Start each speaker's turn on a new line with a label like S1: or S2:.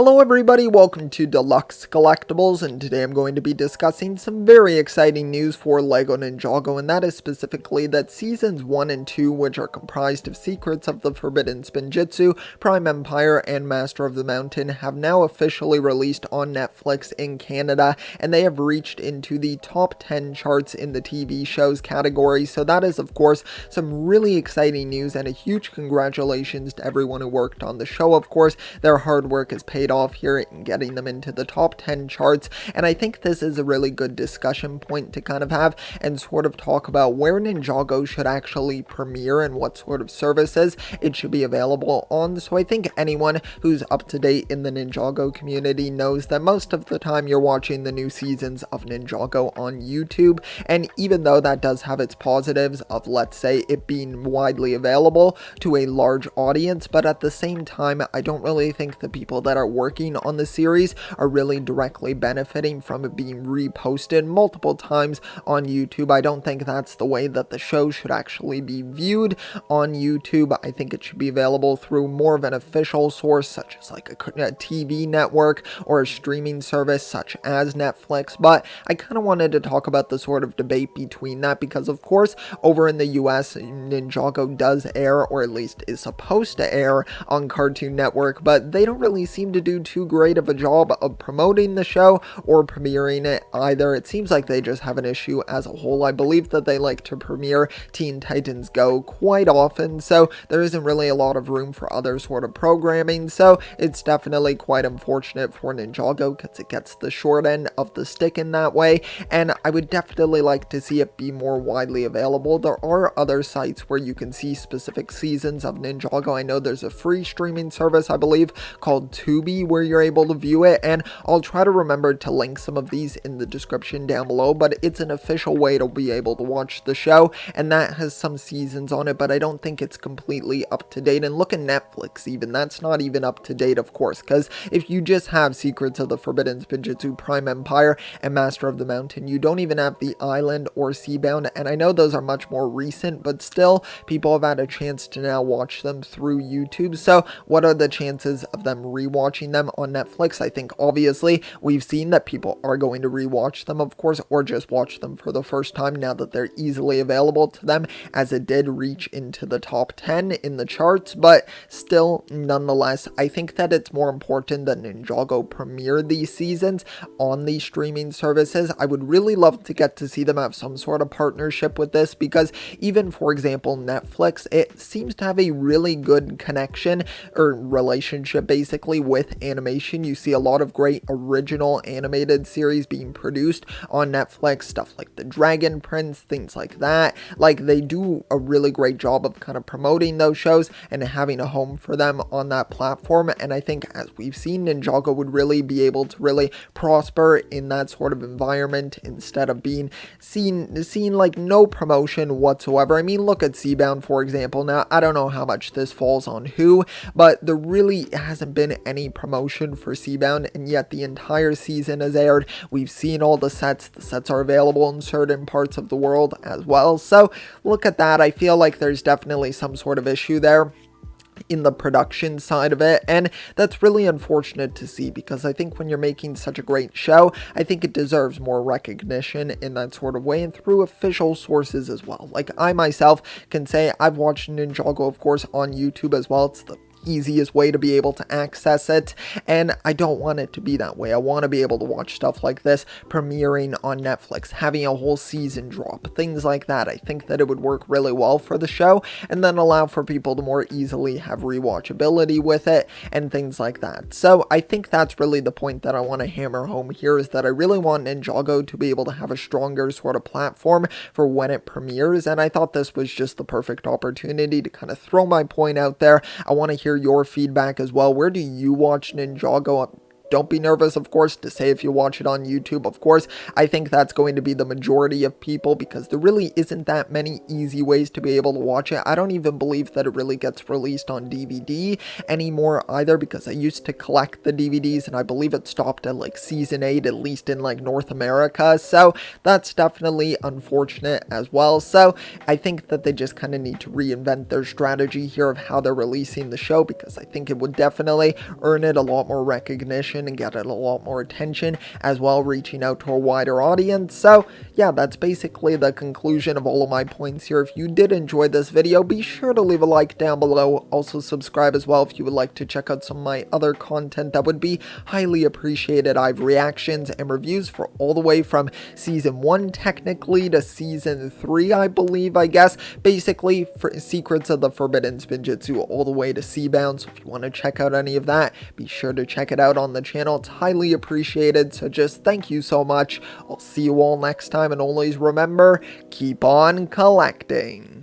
S1: Hello everybody, welcome to Deluxe Collectibles, and today I'm going to be discussing some very exciting news for LEGO Ninjago, and that is specifically that Seasons 1 and 2, which are comprised of Secrets of the Forbidden Spinjitzu, Prime Empire, and Master of the Mountain, have now officially released on Netflix in Canada, and they have reached into the top 10 charts in the TV shows category, so that is of course some really exciting news, and a huge congratulations to everyone who worked on the show. Of course, their hard work is paid off here in getting them into the top 10 charts, and I think this is a really good discussion point to kind of have and sort of talk about where Ninjago should actually premiere and what sort of services it should be available on. So I think anyone who's up to date in the Ninjago community knows that most of the time you're watching the new seasons of Ninjago on YouTube, and even though that does have its positives of, let's say, it being widely available to a large audience, but at the same time I don't really think the people that are working on the series are really directly benefiting from it being reposted multiple times on YouTube. I don't think that's the way that the show should actually be viewed on YouTube. I think it should be available through more of an official source, such as like a TV network or a streaming service such as Netflix. But I kind of wanted to talk about the sort of debate between that, because of course over in the US, Ninjago does air, or at least is supposed to air, on Cartoon Network, but they don't really seem to do too great of a job of promoting the show or premiering it either. It seems like they just have an issue as a whole. I believe that they like to premiere Teen Titans Go quite often, so there isn't really a lot of room for other sort of programming, so it's definitely quite unfortunate for Ninjago because it gets the short end of the stick in that way, and I would definitely like to see it be more widely available. There are other sites where you can see specific seasons of Ninjago. I know there's a free streaming service, I believe, called Tubi, where you're able to view it, and I'll try to remember to link some of these in the description down below, but it's an official way to be able to watch the show, and that has some seasons on it, but I don't think it's completely up to date. And look at Netflix, even that's not even up to date, of course, because if you just have Secrets of the Forbidden Spinjitzu, Prime Empire, and Master of the Mountain, you don't even have The Island or Seabound, and I know those are much more recent, but still people have had a chance to now watch them through YouTube. So what are the chances of them rewatching them on Netflix? I think obviously we've seen that people are going to rewatch them, of course, or just watch them for the first time now that they're easily available to them, as it did reach into the top 10 in the charts. But still, nonetheless, I think that it's more important that Ninjago premiere these seasons on these streaming services. I would really love to get to see them have some sort of partnership with this, because even, for example, Netflix, it seems to have a really good connection or relationship basically with animation. You see a lot of great original animated series being produced on Netflix, stuff like The Dragon Prince, things like that. Like, they do a really great job of kind of promoting those shows and having a home for them on that platform, and I think, as we've seen, Ninjago would really be able to really prosper in that sort of environment instead of being seen like no promotion whatsoever. I mean, look at Seabound, for example. Now, I don't know how much this falls on who, but there really hasn't been any promotion for Seabound, and yet the entire season has aired. We've seen all the sets are available in certain parts of the world as well, so look at that. I feel like there's definitely some sort of issue there in the production side of it, and that's really unfortunate to see, because I think when you're making such a great show, I think it deserves more recognition in that sort of way, and through official sources as well. Like, I myself can say I've watched Ninjago, of course, on YouTube as well. It's the easiest way to be able to access it, and I don't want it to be that way. I want to be able to watch stuff like this premiering on Netflix, having a whole season drop, things like that. I think that it would work really well for the show, and then allow for people to more easily have rewatchability with it and things like that. So I think that's really the point that I want to hammer home here, is that I really want Ninjago to be able to have a stronger sort of platform for when it premieres, and I thought this was just the perfect opportunity to kind of throw my point out there. I want to hear your feedback as well. Where do you watch Ninjago? don't be nervous, of course, to say if you watch it on YouTube. Of course, I think that's going to be the majority of people because there really isn't that many easy ways to be able to watch it. I don't even believe that it really gets released on DVD anymore either, because I used to collect the DVDs and I believe it stopped at like season 8, at least in like North America. So that's definitely unfortunate as well. So I think that they just kind of need to reinvent their strategy here of how they're releasing the show, because I think it would definitely earn it a lot more recognition and get it a lot more attention as well, reaching out to a wider audience. So yeah, that's basically the conclusion of all of my points here. If you did enjoy this video, be sure to leave a like down below. Also subscribe as well if you would like to check out some of my other content. That would be highly appreciated. I have reactions and reviews for all the way from season 1 technically to season 3, I believe, I guess. Basically, for Secrets of the Forbidden Spinjitzu all the way to Seabound. So if you want to check out any of that, be sure to check it out on the channel. It's highly appreciated. So just thank you so much. I'll see you all next time, and always remember, keep on collecting.